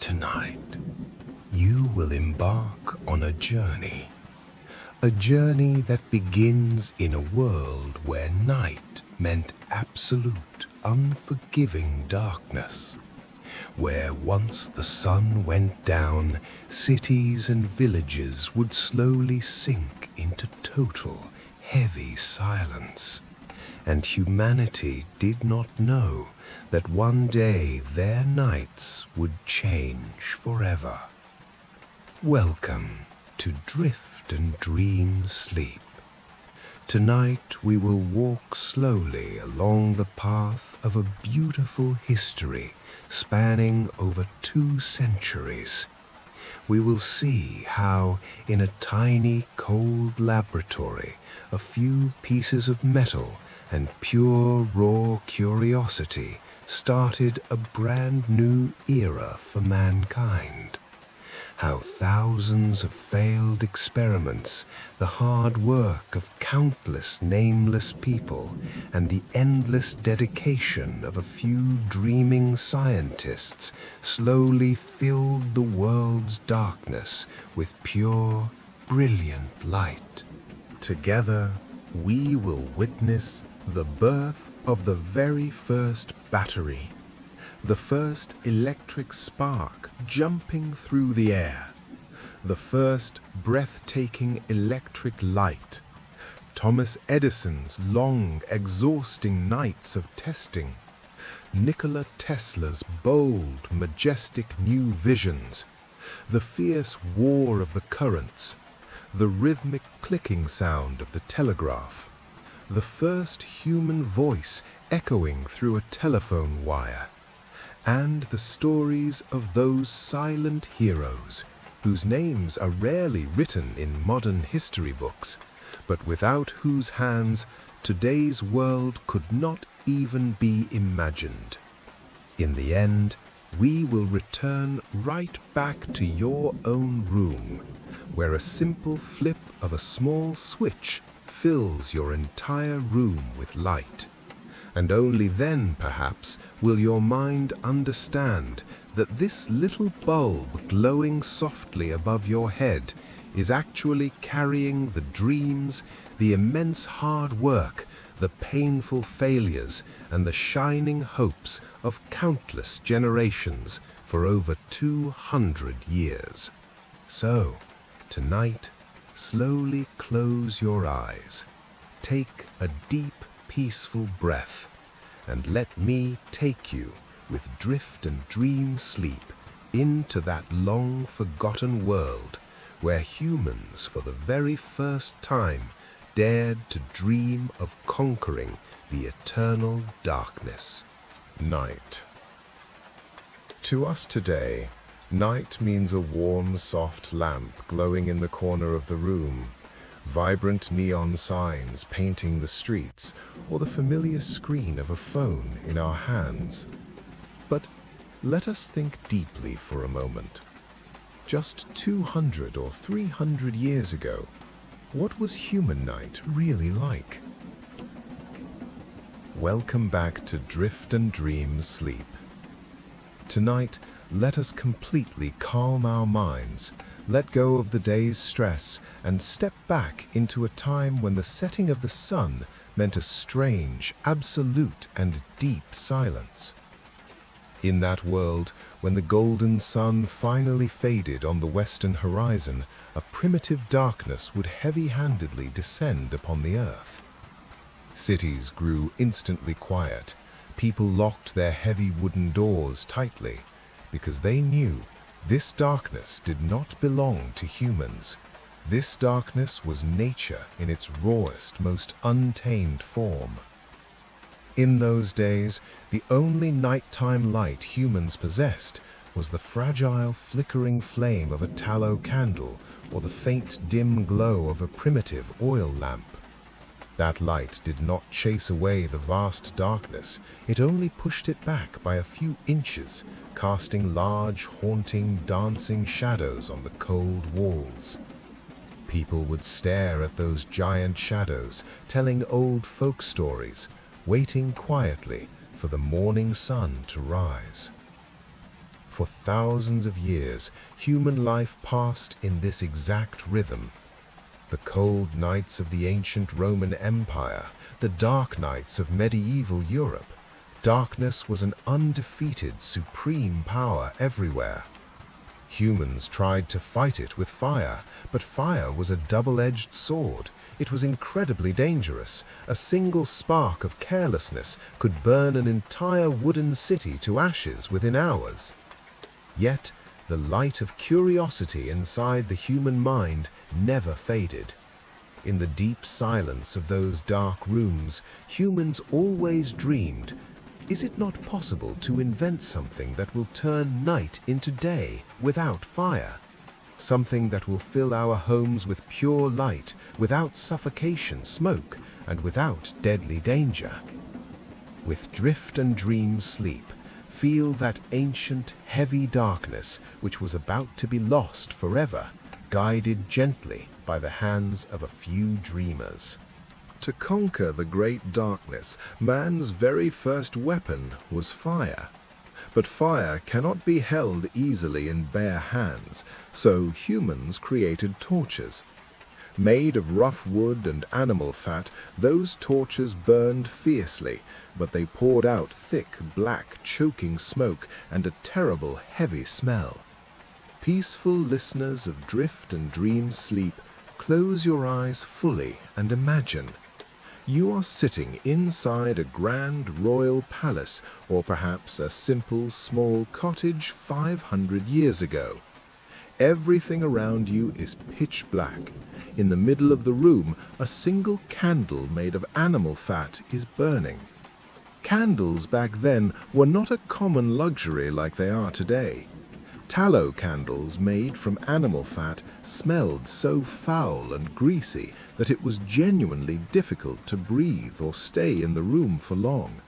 Tonight, you will embark on a journey that begins in a world where night meant absolute, unforgiving darkness, where once the sun went down, cities and villages would slowly sink into total, heavy silence, and humanity did not know that one day their nights would change forever. Welcome to Drift and Dream Sleep. Tonight we will walk slowly along the path of a beautiful history spanning over 2 centuries. We will see how, in a tiny, cold laboratory, a few pieces of metal and pure, raw curiosity started a brand new era for mankind. How thousands of failed experiments, the hard work of countless nameless people, and the endless dedication of a few dreaming scientists slowly filled the world's darkness with pure, brilliant light. Together, we will witness the birth of the very first battery, the first electric spark jumping through the air, the first breathtaking electric light, Thomas Edison's long, exhausting nights of testing, Nikola Tesla's bold, majestic new visions, the fierce war of the currents, the rhythmic clicking sound of the telegraph, the first human voice echoing through a telephone wire, and the stories of those silent heroes whose names are rarely written in modern history books, but without whose hands today's world could not even be imagined. In the end, we will return right back to your own room, where a simple flip of a small switch fills your entire room with light. And only then, perhaps, will your mind understand that this little bulb glowing softly above your head is actually carrying the dreams, the immense hard work, the painful failures, and the shining hopes of countless generations for over 200 years. So, tonight, slowly close your eyes, take a deep, peaceful breath, and let me take you with drift and dream sleep into that long-forgotten world where humans for the very first time dared to dream of conquering the eternal darkness. Night. To us today, night means a warm, soft lamp glowing in the corner of the room, vibrant neon signs painting the streets, or the familiar screen of a phone in our hands. But let us think deeply for a moment. Just 200 or 300 years ago, what was human night really like? Welcome back to Drift and Dream Sleep. Tonight, let us completely calm our minds, let go of the day's stress, and step back into a time when the setting of the sun meant a strange, absolute, and deep silence. In that world, when the golden sun finally faded on the western horizon, a primitive darkness would heavy-handedly descend upon the earth. Cities grew instantly quiet. People locked their heavy wooden doors tightly, because they knew this darkness did not belong to humans. This darkness was nature in its rawest, most untamed form. In those days, the only nighttime light humans possessed was the fragile, flickering flame of a tallow candle or the faint, dim glow of a primitive oil lamp. That light did not chase away the vast darkness, it only pushed it back by a few inches, casting large, haunting, dancing shadows on the cold walls. People would stare at those giant shadows, telling old folk stories, waiting quietly for the morning sun to rise. For thousands of years, human life passed in this exact rhythm. The cold nights of the ancient Roman Empire, the dark nights of medieval Europe. Darkness was an undefeated, supreme power everywhere. Humans tried to fight it with fire, but fire was a double-edged sword. It was incredibly dangerous. A single spark of carelessness could burn an entire wooden city to ashes within hours. Yet, the light of curiosity inside the human mind never faded. In the deep silence of those dark rooms, humans always dreamed, is it not possible to invent something that will turn night into day without fire? Something that will fill our homes with pure light, without suffocation, smoke, and without deadly danger. With drift and dream sleep, feel that ancient, heavy darkness which was about to be lost forever, guided gently by the hands of a few dreamers. To conquer the great darkness, man's very first weapon was fire. But fire cannot be held easily in bare hands, so humans created torches. Made of rough wood and animal fat, those torches burned fiercely, but they poured out thick, black, choking smoke and a terrible, heavy smell. Peaceful listeners of drift and dream sleep, close your eyes fully and imagine. You are sitting inside a grand royal palace, or perhaps a simple small cottage 500 years ago. Everything around you is pitch black. In the middle of the room, a single candle made of animal fat is burning. Candles back then were not a common luxury like they are today. Tallow candles made from animal fat smelled so foul and greasy that it was genuinely difficult to breathe or stay in the room for long.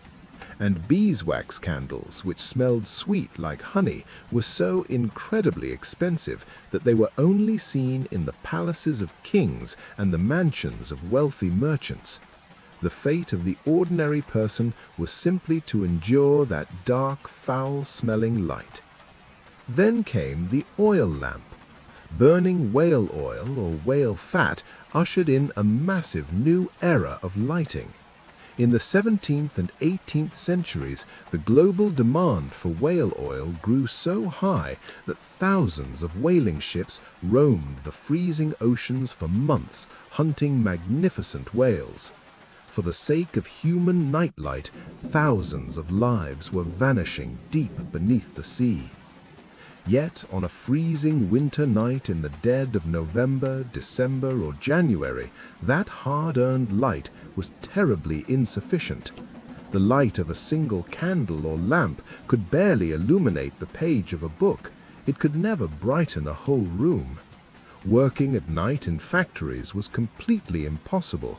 And beeswax candles, which smelled sweet like honey, were so incredibly expensive that they were only seen in the palaces of kings and the mansions of wealthy merchants. The fate of the ordinary person was simply to endure that dark, foul-smelling light. Then came the oil lamp. Burning whale oil or whale fat ushered in a massive new era of lighting. In the 17th and 18th centuries, the global demand for whale oil grew so high that thousands of whaling ships roamed the freezing oceans for months, hunting magnificent whales. For the sake of human nightlight, thousands of lives were vanishing deep beneath the sea. Yet, on a freezing winter night in the dead of November, December, or January, that hard-earned light was terribly insufficient. The light of a single candle or lamp could barely illuminate the page of a book. It could never brighten a whole room. Working at night in factories was completely impossible.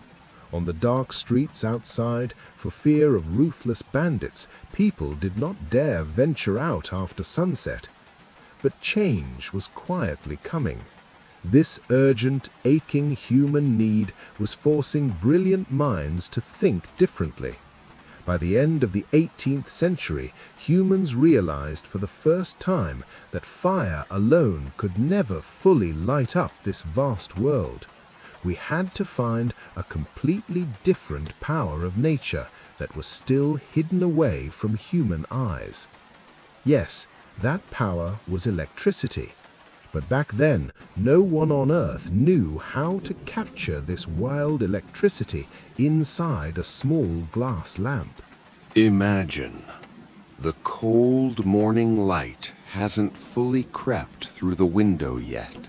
On the dark streets outside, for fear of ruthless bandits, people did not dare venture out after sunset. But change was quietly coming. This urgent, aching human need was forcing brilliant minds to think differently. By the end of the 18th century, humans realized for the first time that fire alone could never fully light up this vast world. We had to find a completely different power of nature that was still hidden away from human eyes. Yes, that power was electricity. But back then, no one on Earth knew how to capture this wild electricity inside a small glass lamp. Imagine, the cold morning light hasn't fully crept through the window yet.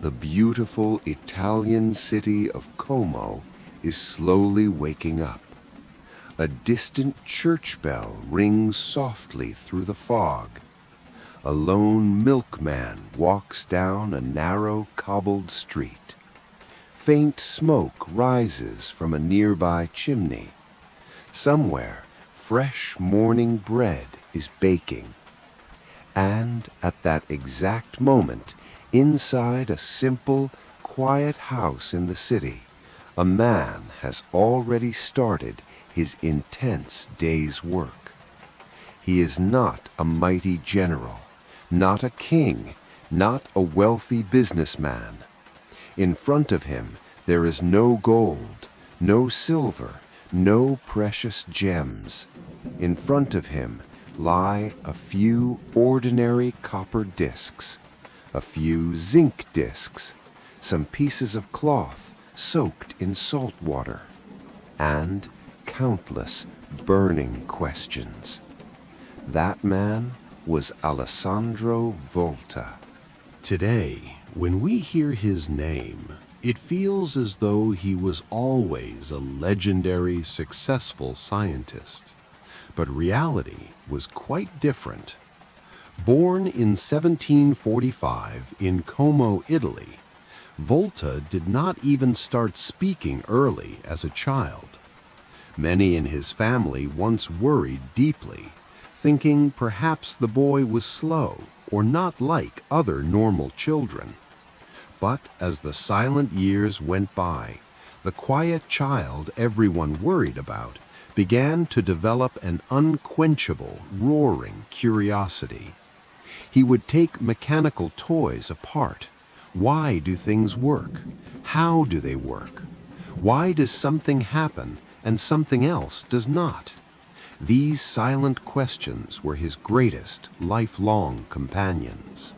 The beautiful Italian city of Como is slowly waking up. A distant church bell rings softly through the fog. A lone milkman walks down a narrow cobbled street. Faint smoke rises from a nearby chimney. Somewhere, fresh morning bread is baking. And at that exact moment, inside a simple, quiet house in the city, a man has already started his intense day's work. He is not a mighty general, not a king, not a wealthy businessman. In front of him there is no gold, no silver, no precious gems. In front of him lie a few ordinary copper discs, a few zinc discs, some pieces of cloth soaked in salt water, and countless burning questions. That man was Alessandro Volta. Today, when we hear his name, it feels as though he was always a legendary, successful scientist. But reality was quite different. Born in 1745 in Como, Italy, Volta did not even start speaking early as a child. Many in his family once worried deeply, thinking perhaps the boy was slow or not like other normal children. But as the silent years went by, the quiet child everyone worried about began to develop an unquenchable, roaring curiosity. He would take mechanical toys apart. Why do things work? How do they work? Why does something happen and something else does not? These silent questions were his greatest lifelong companions.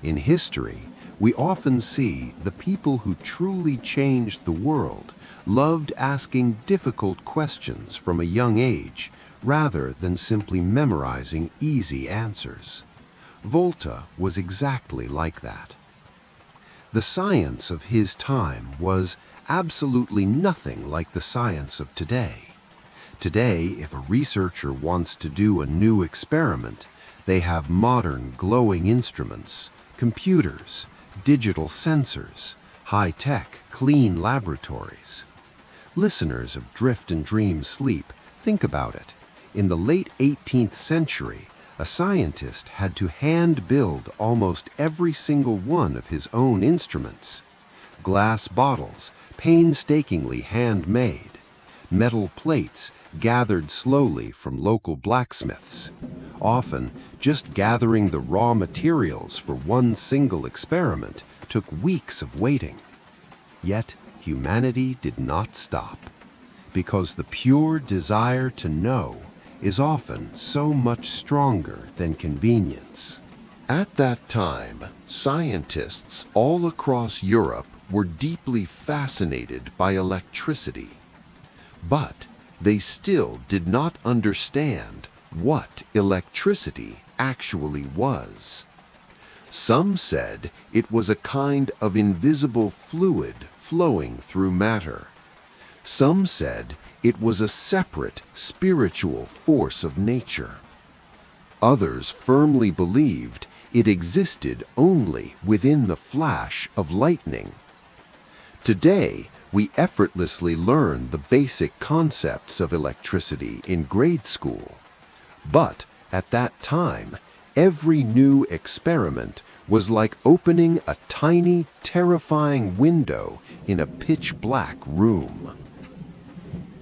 In history, we often see the people who truly changed the world loved asking difficult questions from a young age rather than simply memorizing easy answers. Volta was exactly like that. The science of his time was absolutely nothing like the science of today. Today, if a researcher wants to do a new experiment, they have modern glowing instruments, computers, digital sensors, high-tech, clean laboratories. Listeners of Drift and Dream Sleep, think about it. In the late 18th century, a scientist had to hand-build almost every single one of his own instruments. Glass bottles, painstakingly handmade. Metal plates, gathered slowly from local blacksmiths. Often, just gathering the raw materials for one single experiment took weeks of waiting. Yet, humanity did not stop, because the pure desire to know is often so much stronger than convenience. At that time, scientists all across Europe were deeply fascinated by electricity. But they still did not understand what electricity actually was. Some said it was a kind of invisible fluid flowing through matter. Some said it was a separate spiritual force of nature. Others firmly believed it existed only within the flash of lightning. Today, we effortlessly learn the basic concepts of electricity in grade school. But at that time, every new experiment was like opening a tiny, terrifying window in a pitch-black room.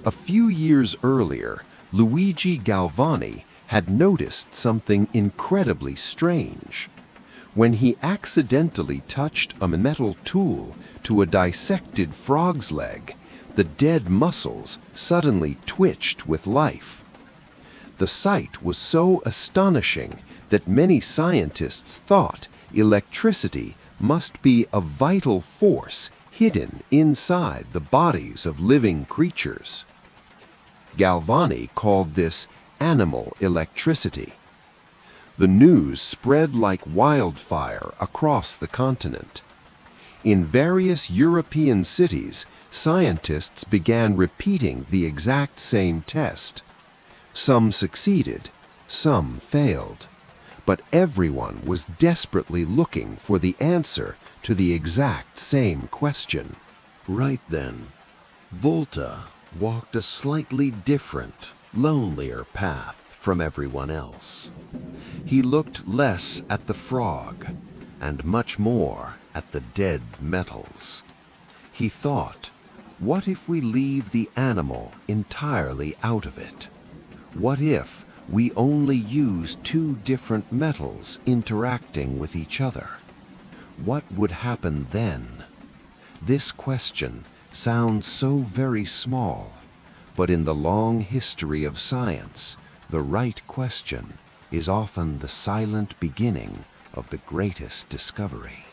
A few years earlier, Luigi Galvani had noticed something incredibly strange. When he accidentally touched a metal tool to a dissected frog's leg, the dead muscles suddenly twitched with life. The sight was so astonishing that many scientists thought electricity must be a vital force hidden inside the bodies of living creatures. Galvani called this animal electricity. The news spread like wildfire across the continent. In various European cities, scientists began repeating the exact same test. Some succeeded, some failed, but everyone was desperately looking for the answer to the exact same question. Right then, Volta walked a slightly different, lonelier path from everyone else. He looked less at the frog and much more at the dead metals. He thought, what if we leave the animal entirely out of it? What if, we only use two different metals interacting with each other. What would happen then? This question sounds so very small, but in the long history of science, the right question is often the silent beginning of the greatest discovery.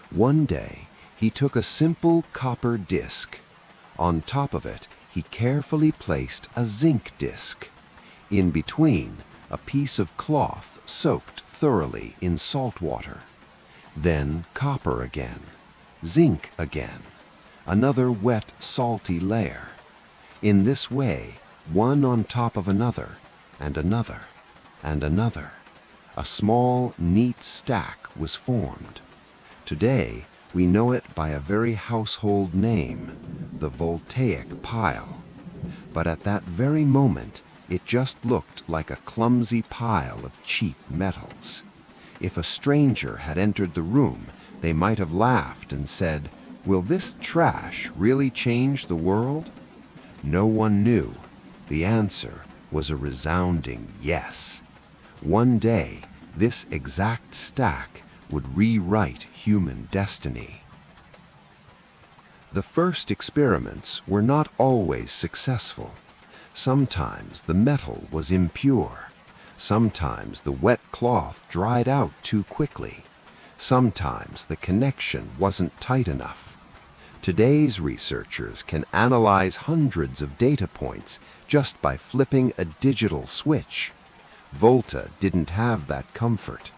One day, he took a simple copper disc. On top of it, he carefully placed a zinc disc. In between, a piece of cloth soaked thoroughly in salt water. Then copper again, zinc again, another wet, salty layer. In this way, one on top of another, and another, and another, a small, neat stack was formed. Today, we know it by a very household name, the voltaic pile. But at that very moment, it just looked like a clumsy pile of cheap metals. If a stranger had entered the room, they might have laughed and said, "Will this trash really change the world?" No one knew. The answer was a resounding yes. One day, this exact stack would rewrite human destiny. The first experiments were not always successful. Sometimes the metal was impure. Sometimes the wet cloth dried out too quickly. Sometimes the connection wasn't tight enough. Today's researchers can analyze hundreds of data points just by flipping a digital switch. Volta didn't have that comfort.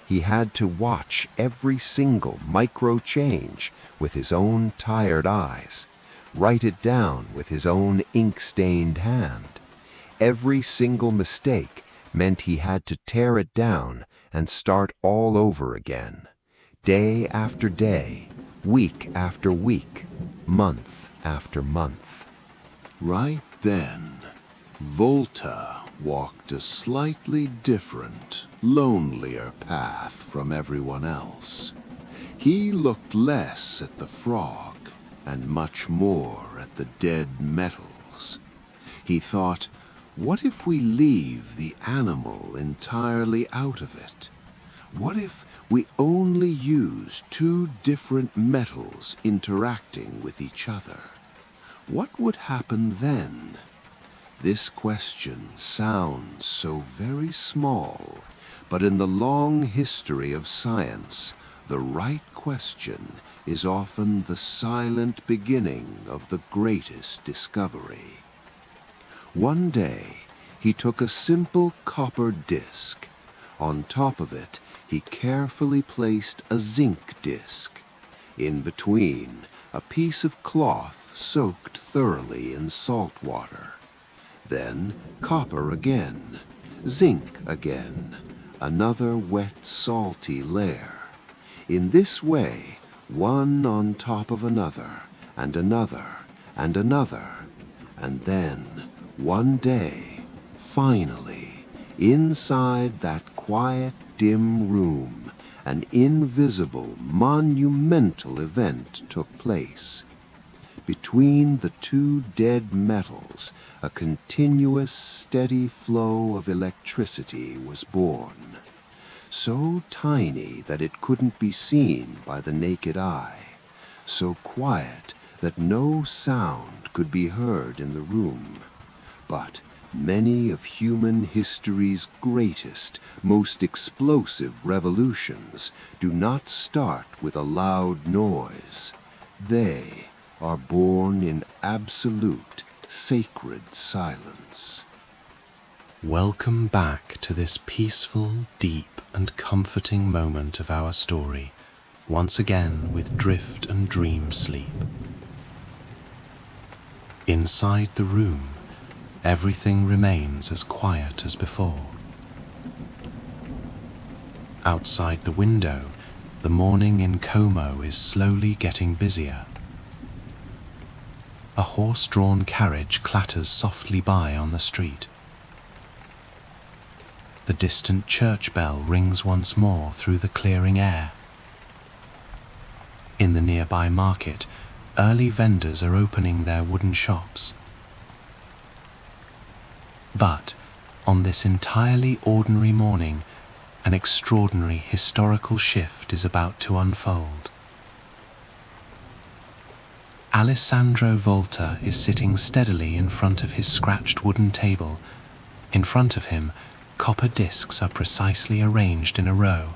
He had to watch every single micro change with his own tired eyes, write it down with his own ink-stained hand. Every single mistake meant he had to tear it down and start all over again, day after day, week after week, month after month. Right then, Volta walked a slightly different, lonelier path from everyone else. He looked less at the frog and much more at the dead metals. He thought, what if we leave the animal entirely out of it? What if we only use two different metals interacting with each other? What would happen then? This question sounds so very small, but in the long history of science, the right question is often the silent beginning of the greatest discovery. One day, he took a simple copper disc. On top of it, he carefully placed a zinc disc. In between, a piece of cloth soaked thoroughly in salt water. Then copper again, zinc again, another wet, salty layer. In this way, one on top of another, and another, and another, and then, one day, finally, inside that quiet, dim room, an invisible, monumental event took place. Between the two dead metals, a continuous, steady flow of electricity was born, so tiny that it couldn't be seen by the naked eye, so quiet that no sound could be heard in the room. But many of human history's greatest, most explosive revolutions do not start with a loud noise. They are born in absolute, sacred silence. Welcome back to this peaceful, deep and comforting moment of our story, once again with drift and dream sleep. Inside the room, everything remains as quiet as before. Outside the window, the morning in Como is slowly getting busier. A horse-drawn carriage clatters softly by on the street. The distant church bell rings once more through the clearing air. In the nearby market, early vendors are opening their wooden shops. But On this entirely ordinary morning, an extraordinary historical shift is about to unfold. Alessandro Volta is sitting steadily in front of his scratched wooden table. In front of him, copper discs are precisely arranged in a row.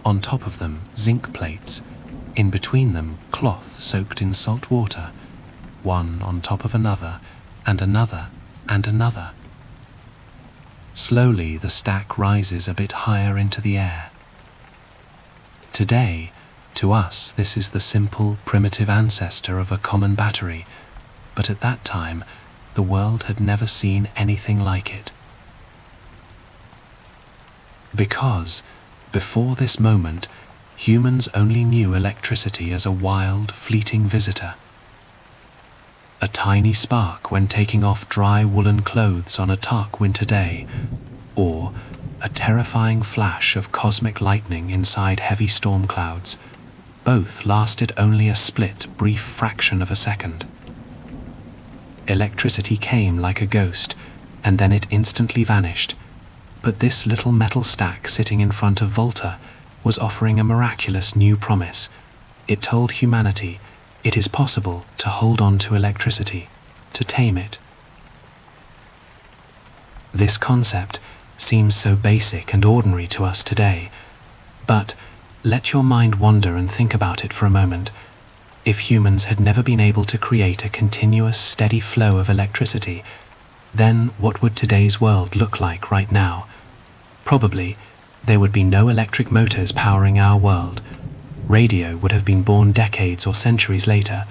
On top of them, zinc plates. In between them, cloth soaked in salt water, one on top of another, and another, and another. Slowly, the stack rises a bit higher into the air. Today, to us, this is the simple, primitive ancestor of a common battery, but at that time, the world had never seen anything like it. Because, before this moment, humans only knew electricity as a wild, fleeting visitor. A tiny spark when taking off dry woolen clothes on a dark winter day, or a terrifying flash of cosmic lightning inside heavy storm clouds. Both lasted only a split, brief fraction of a second. Electricity came like a ghost, and then it instantly vanished. But this little metal stack sitting in front of Volta was offering a miraculous new promise. It told humanity it is possible to hold on to electricity, to tame it. This concept seems so basic and ordinary to us today, but let your mind wander and think about it for a moment. If humans had never been able to create a continuous, steady flow of electricity, then what would today's world look like right now? Probably, there would be no electric motors powering our world. Radio would have been born decades or centuries later.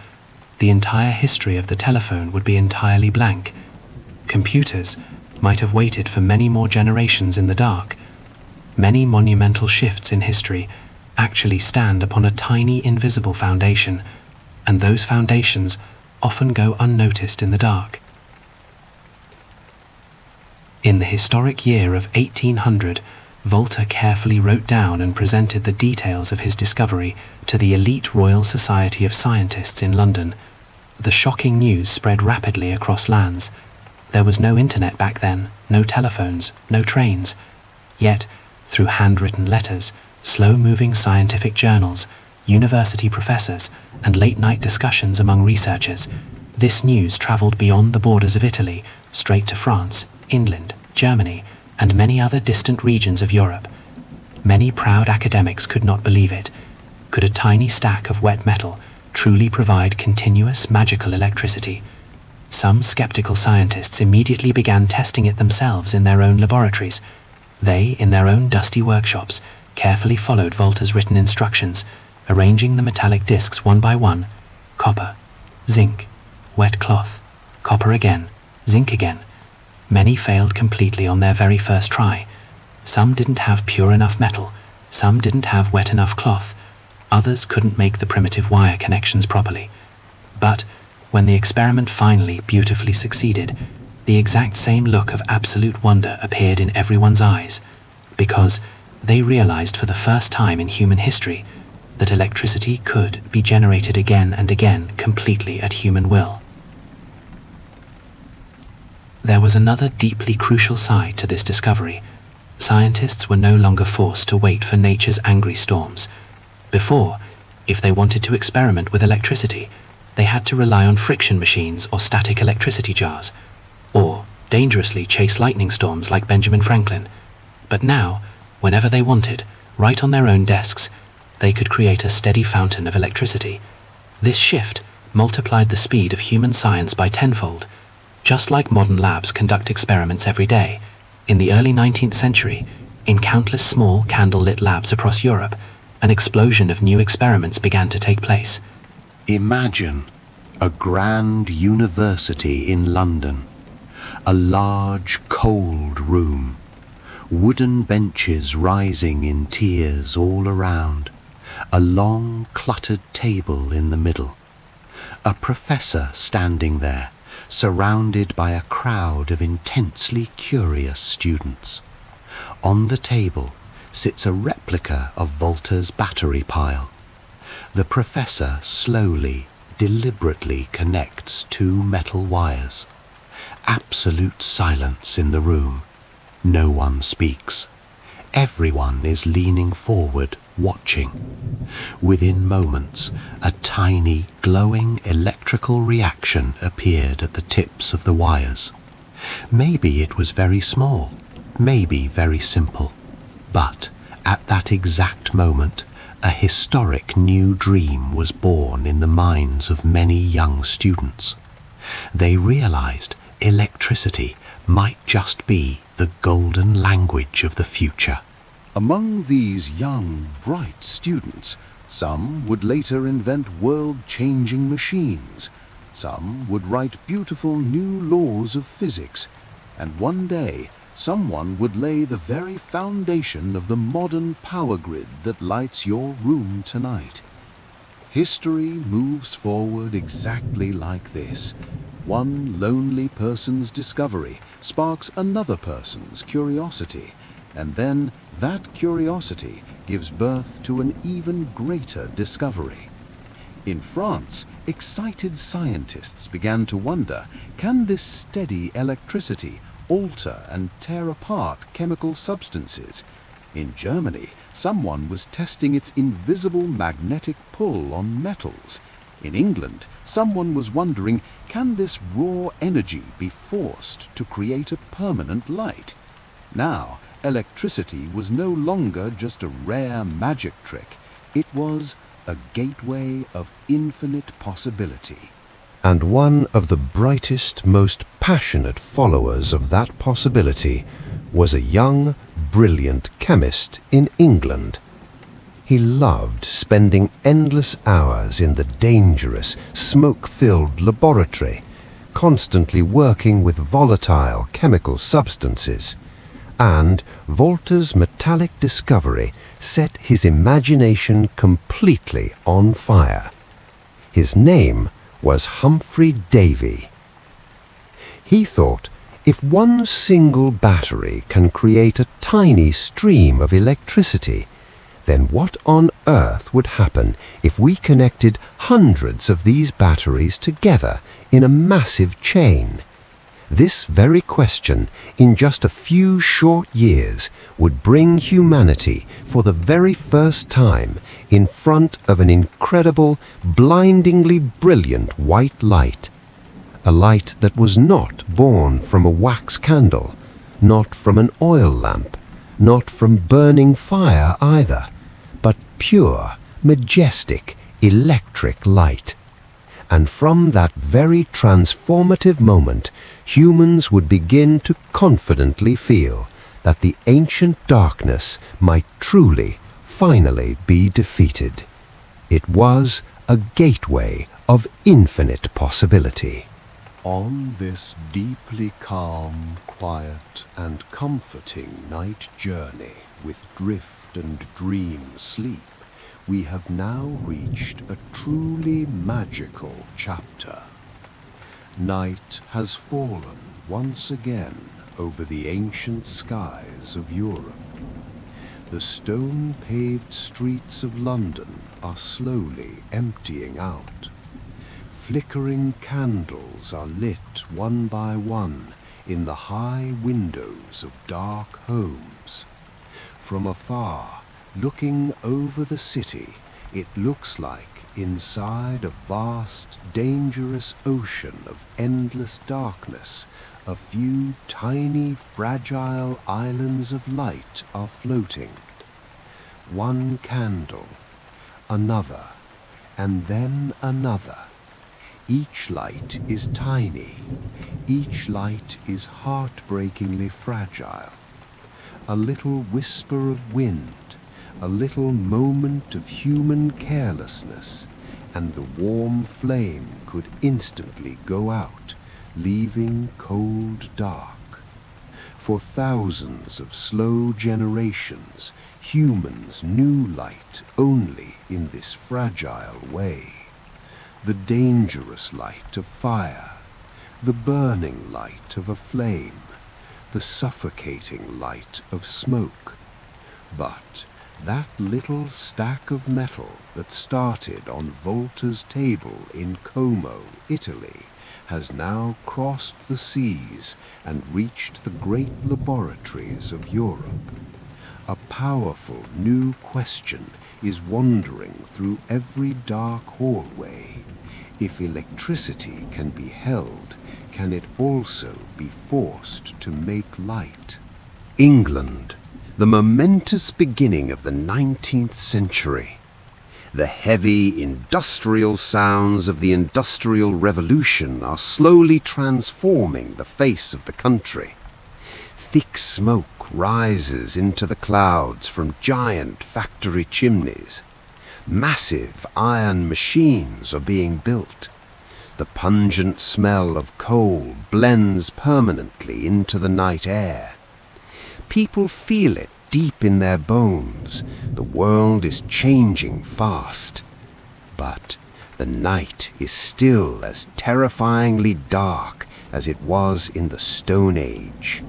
The entire history of the telephone would be entirely blank. Computers might have waited for many more generations in the dark. Many monumental shifts in history actually stand upon a tiny invisible foundation, and those foundations often go unnoticed in the dark. In the historic year of 1800, Volta carefully wrote down and presented the details of his discovery to the elite Royal Society of Scientists in London. The shocking news spread rapidly across lands. There was no internet back then, no telephones, no trains. Yet, through handwritten letters, slow-moving scientific journals, university professors, and late-night discussions among researchers, this news travelled beyond the borders of Italy, straight to France, England, Germany, and many other distant regions of Europe. Many proud academics could not believe it. Could a tiny stack of wet metal truly provide continuous magical electricity? Some skeptical scientists immediately began testing it themselves in their own laboratories. They, in their own dusty workshops, carefully followed Volta's written instructions, arranging the metallic discs one by one: copper, zinc, wet cloth, copper again, zinc again. Many failed completely on their very first try. Some didn't have pure enough metal, some didn't have wet enough cloth, others couldn't make the primitive wire connections properly. But when the experiment finally beautifully succeeded, the exact same look of absolute wonder appeared in everyone's eyes, because they realized for the first time in human history that electricity could be generated again and again completely at human will. There was another deeply crucial side to this discovery. Scientists were no longer forced to wait for nature's angry storms. Before, if they wanted to experiment with electricity, they had to rely on friction machines or static electricity jars, or dangerously chase lightning storms like Benjamin Franklin. But now, whenever they wanted, right on their own desks, they could create a steady fountain of electricity. This shift multiplied the speed of human science by tenfold. Just like modern labs conduct experiments every day, in the early 19th century, in countless small candle-lit labs across Europe, an explosion of new experiments began to take place. Imagine a grand university in London, a large, cold room, wooden benches rising in tiers all around, a long, cluttered table in the middle, a professor standing there, surrounded by a crowd of intensely curious students. On the table sits a replica of Volta's battery pile. The professor slowly, deliberately connects two metal wires. Absolute silence in the room. No one speaks. Everyone is leaning forward, watching. Within moments, a tiny, glowing electrical reaction appeared at the tips of the wires. Maybe it was very small, maybe very simple, but at that exact moment, a historic new dream was born in the minds of many young students. They realized electricity might just be the golden language of the future. Among these young, bright students, some would later invent world-changing machines. Some would write beautiful new laws of physics. And one day, someone would lay the very foundation of the modern power grid that lights your room tonight. History moves forward exactly like this. One lonely person's discovery sparks another person's curiosity, and then that curiosity gives birth to an even greater discovery. In France, excited scientists began to wonder, can this steady electricity alter and tear apart chemical substances? In Germany, someone was testing its invisible magnetic pull on metals. In England, someone was wondering, can this raw energy be forced to create a permanent light? Now, electricity was no longer just a rare magic trick. It was a gateway of infinite possibility. And one of the brightest, most passionate followers of that possibility was a young, brilliant chemist in England. He loved spending endless hours in the dangerous, smoke-filled laboratory, constantly working with volatile chemical substances. And Volta's metallic discovery set his imagination completely on fire. His name was Humphry Davy. He thought, if one single battery can create a tiny stream of electricity, then what on earth would happen if we connected hundreds of these batteries together in a massive chain? This very question, in just a few short years, would bring humanity for the very first time in front of an incredible, blindingly brilliant white light. A light that was not born from a wax candle, not from an oil lamp, not from burning fire either, but pure, majestic, electric light. And from that very transformative moment, humans would begin to confidently feel that the ancient darkness might truly, finally be defeated. It was a gateway of infinite possibility. On this deeply calm, quiet, and comforting night journey with drift and dream sleep, we have now reached a truly magical chapter. Night has fallen once again over the ancient skies of Europe. The stone-paved streets of London are slowly emptying out. Flickering candles are lit one by one in the high windows of dark homes. From afar, looking over the city, it looks like inside a vast, dangerous ocean of endless darkness, a few tiny, fragile islands of light are floating. One candle, another, and then another. Each light is tiny. Each light is heartbreakingly fragile. A little whisper of wind, a little moment of human carelessness, and the warm flame could instantly go out, leaving cold dark. For thousands of slow generations, humans knew light only in this fragile way. The dangerous light of fire, the burning light of a flame, the suffocating light of smoke. But that little stack of metal that started on Volta's table in Como, Italy, has now crossed the seas and reached the great laboratories of Europe. A powerful new question is wandering through every dark hallway. If electricity can be held, can it also be forced to make light? England, the momentous beginning of the 19th century. The heavy industrial sounds of the Industrial Revolution are slowly transforming the face of the country. Thick smoke rises into the clouds from giant factory chimneys. Massive iron machines are being built. The pungent smell of coal blends permanently into the night air. People feel it deep in their bones. The world is changing fast. But the night is still as terrifyingly dark as it was in the Stone Age.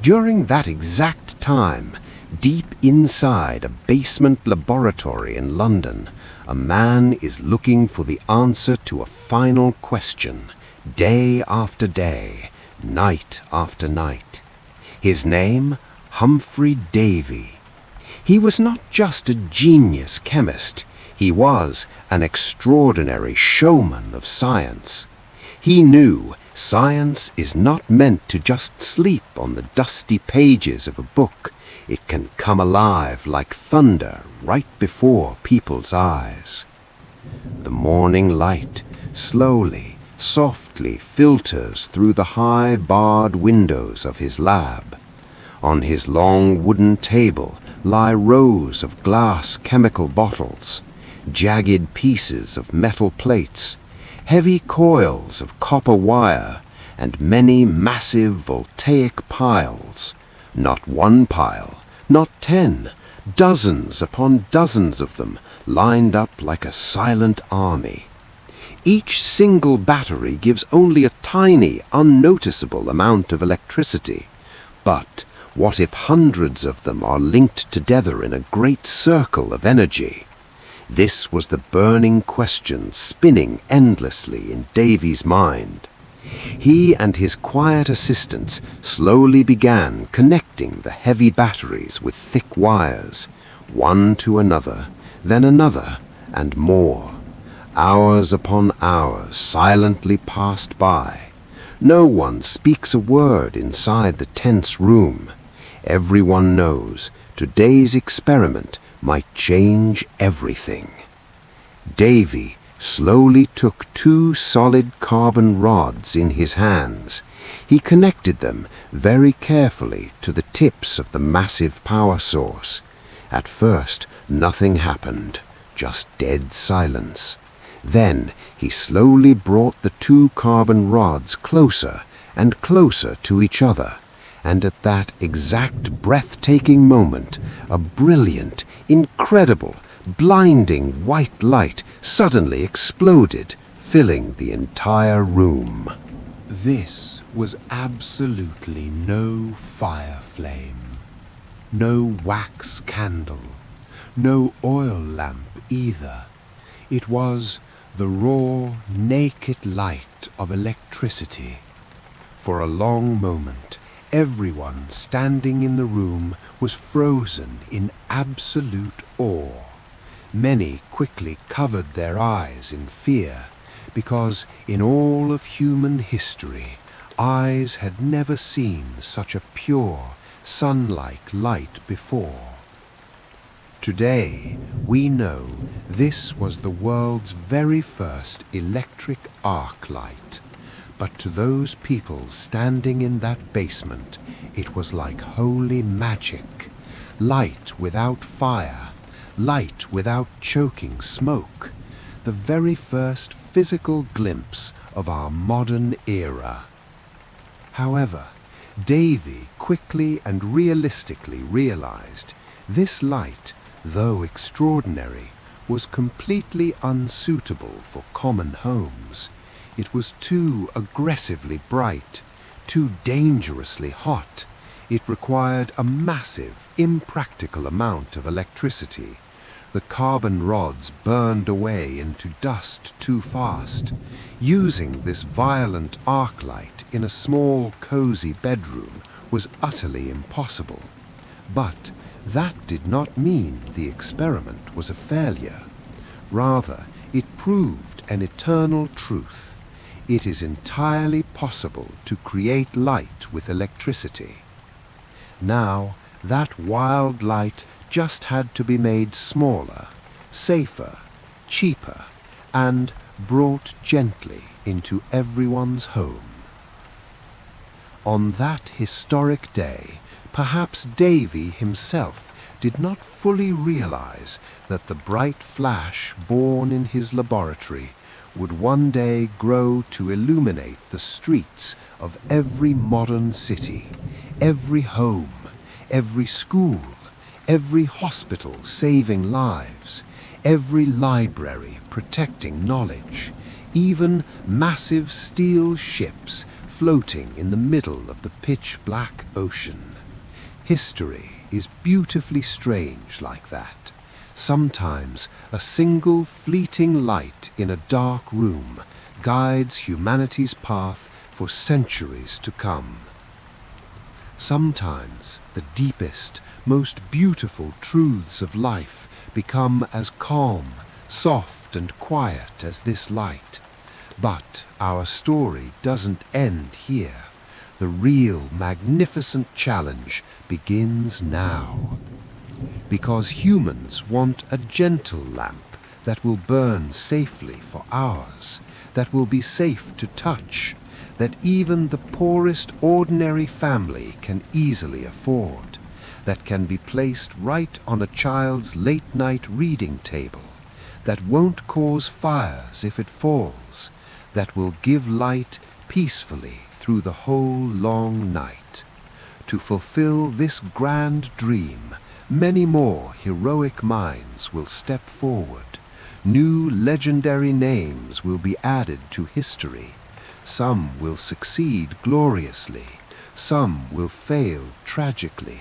During that exact time, deep inside a basement laboratory in London, a man is looking for the answer to a final question, day after day, night after night. His name, Humphry Davy. He was not just a genius chemist, he was an extraordinary showman of science. He knew science is not meant to just sleep on the dusty pages of a book. It can come alive like thunder right before people's eyes. The morning light slowly, softly filters through the high barred windows of his lab. On his long wooden table lie rows of glass chemical bottles, jagged pieces of metal plates, heavy coils of copper wire, and many massive voltaic piles. Not one pile, not 10, dozens upon dozens of them lined up like a silent army. Each single battery gives only a tiny, unnoticeable amount of electricity. But what if hundreds of them are linked together in a great circle of energy? This was the burning question spinning endlessly in Davy's mind. He and his quiet assistants slowly began connecting the heavy batteries with thick wires, one to another, then another, and more. Hours upon hours silently passed by. No one speaks a word inside the tense room. Everyone knows today's experiment might change everything. Davy slowly took 2 solid carbon rods in his hands. He connected them very carefully to the tips of the massive power source. At first, nothing happened, just dead silence. Then he slowly brought the 2 carbon rods closer and closer to each other. And at that exact breathtaking moment, a brilliant, incredible, blinding white light suddenly exploded, filling the entire room. This was absolutely no fire flame, no wax candle, no oil lamp either. It was the raw, naked light of electricity. For a long moment, everyone standing in the room was frozen in absolute awe. Many quickly covered their eyes in fear, because in all of human history, eyes had never seen such a pure, sun-like light before. Today, we know this was the world's very first electric arc light. But to those people standing in that basement, it was like holy magic. Light without fire, light without choking smoke. The very first physical glimpse of our modern era. However, Davy quickly and realistically realized this light, though extraordinary, was completely unsuitable for common homes. It was too aggressively bright, too dangerously hot. It required a massive, impractical amount of electricity. The carbon rods burned away into dust too fast. Using this violent arc light in a small, cozy bedroom was utterly impossible. But that did not mean the experiment was a failure. Rather, it proved an eternal truth. It is entirely possible to create light with electricity. Now, that wild light just had to be made smaller, safer, cheaper, and brought gently into everyone's home. On that historic day, perhaps Davy himself did not fully realize that the bright flash born in his laboratory would one day grow to illuminate the streets of every modern city, every home, every school, every hospital saving lives, every library protecting knowledge, even massive steel ships floating in the middle of the pitch-black ocean. History is beautifully strange like that. Sometimes a single fleeting light in a dark room guides humanity's path for centuries to come. Sometimes the deepest, most beautiful truths of life become as calm, soft, and quiet as this light. But our story doesn't end here. The real magnificent challenge begins now. Because humans want a gentle lamp that will burn safely for hours, that will be safe to touch, that even the poorest ordinary family can easily afford, that can be placed right on a child's late-night reading table, that won't cause fires if it falls, that will give light peacefully through the whole long night. To fulfill this grand dream, many more heroic minds will step forward. New legendary names will be added to history. Some will succeed gloriously. Some will fail tragically.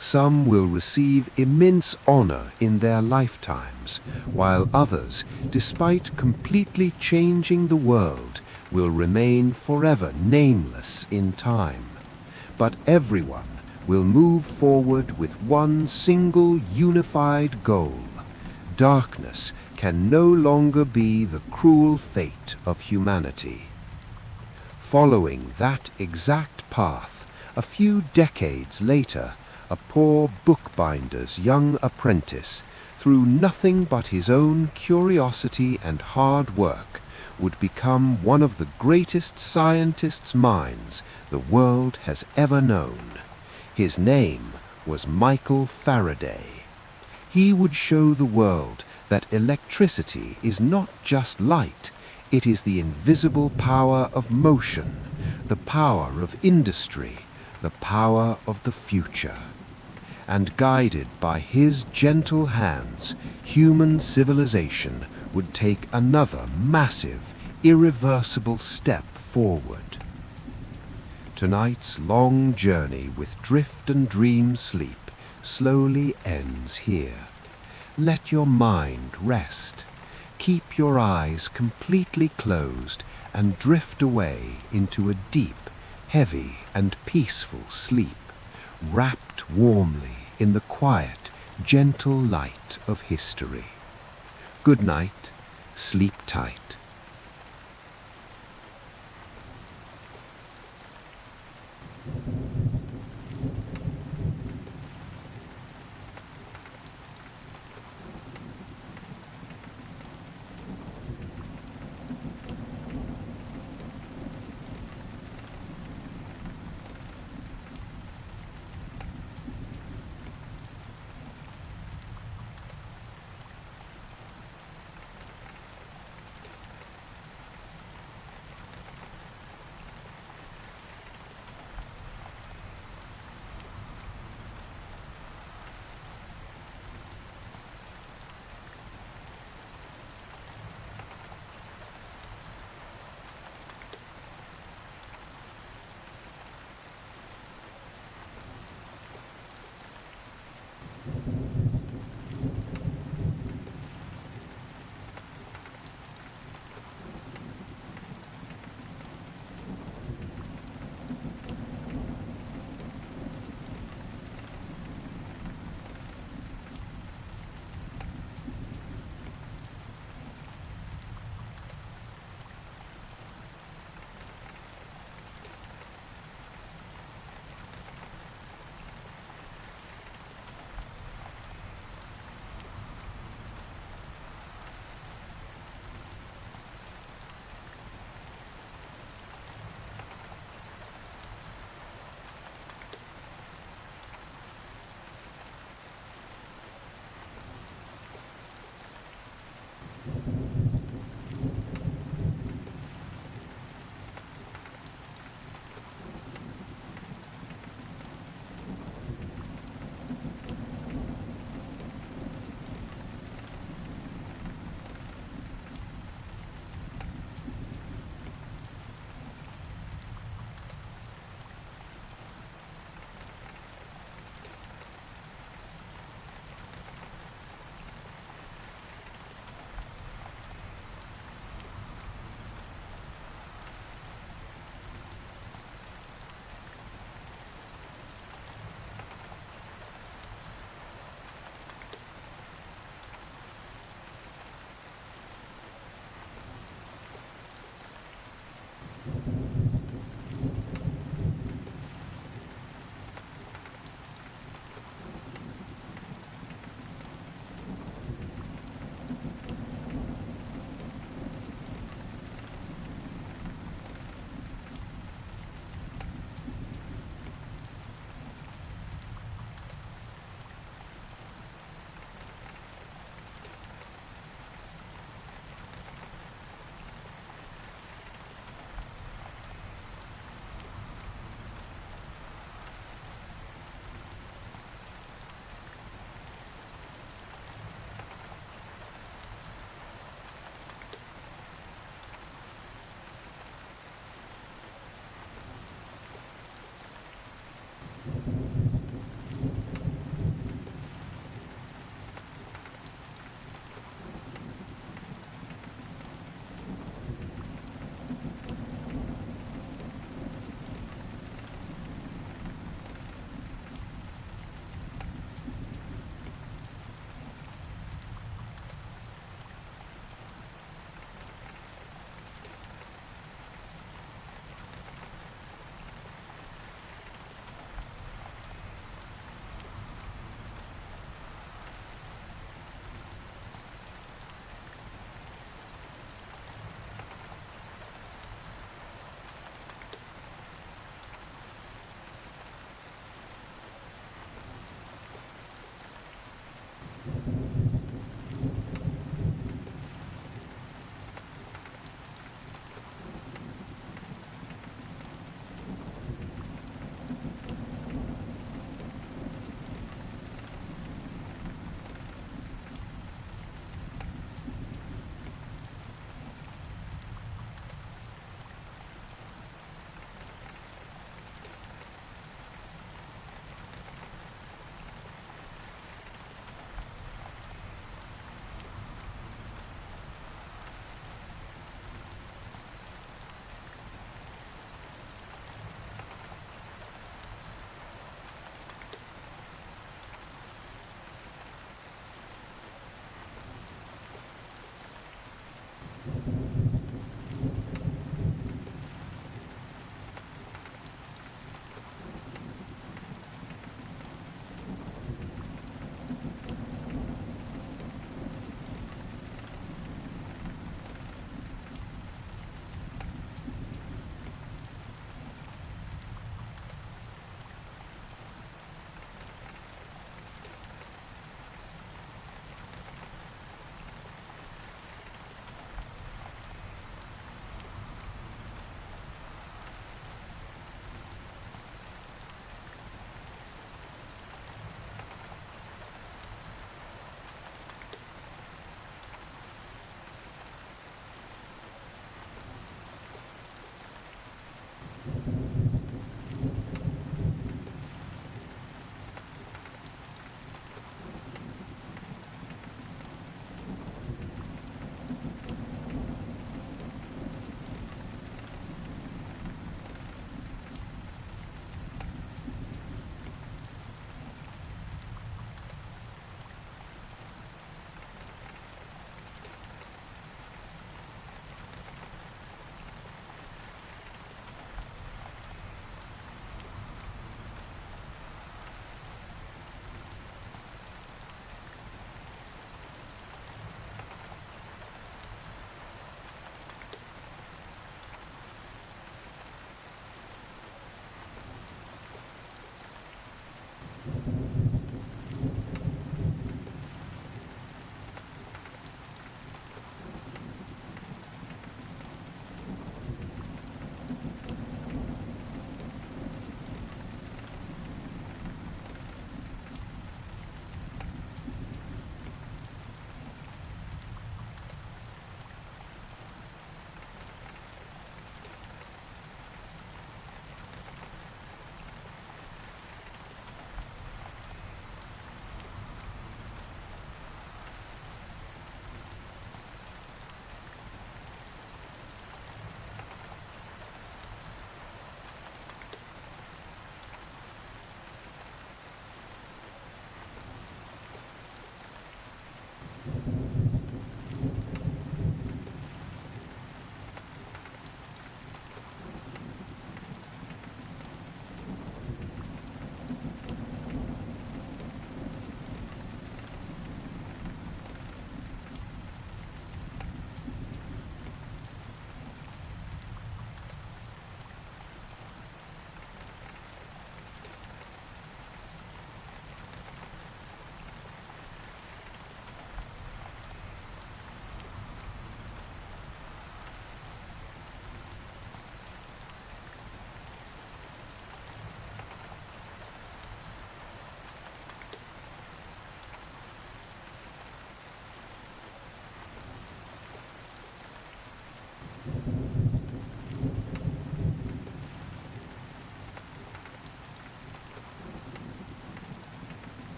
Some will receive immense honor in their lifetimes, while others, despite completely changing the world, will remain forever nameless in time. But everyone will move forward with one single unified goal. Darkness can no longer be the cruel fate of humanity. Following that exact path, a few decades later, a poor bookbinder's young apprentice, through nothing but his own curiosity and hard work, would become one of the greatest scientists' minds the world has ever known. His name was Michael Faraday. He would show the world that electricity is not just light, it is the invisible power of motion, the power of industry, the power of the future. And guided by his gentle hands, human civilization would take another massive, irreversible step forward. Tonight's long journey with drift and dream sleep slowly ends here. Let your mind rest. Keep your eyes completely closed and drift away into a deep, heavy, and peaceful sleep, wrapped warmly in the quiet, gentle light of history. Good night. Sleep tight.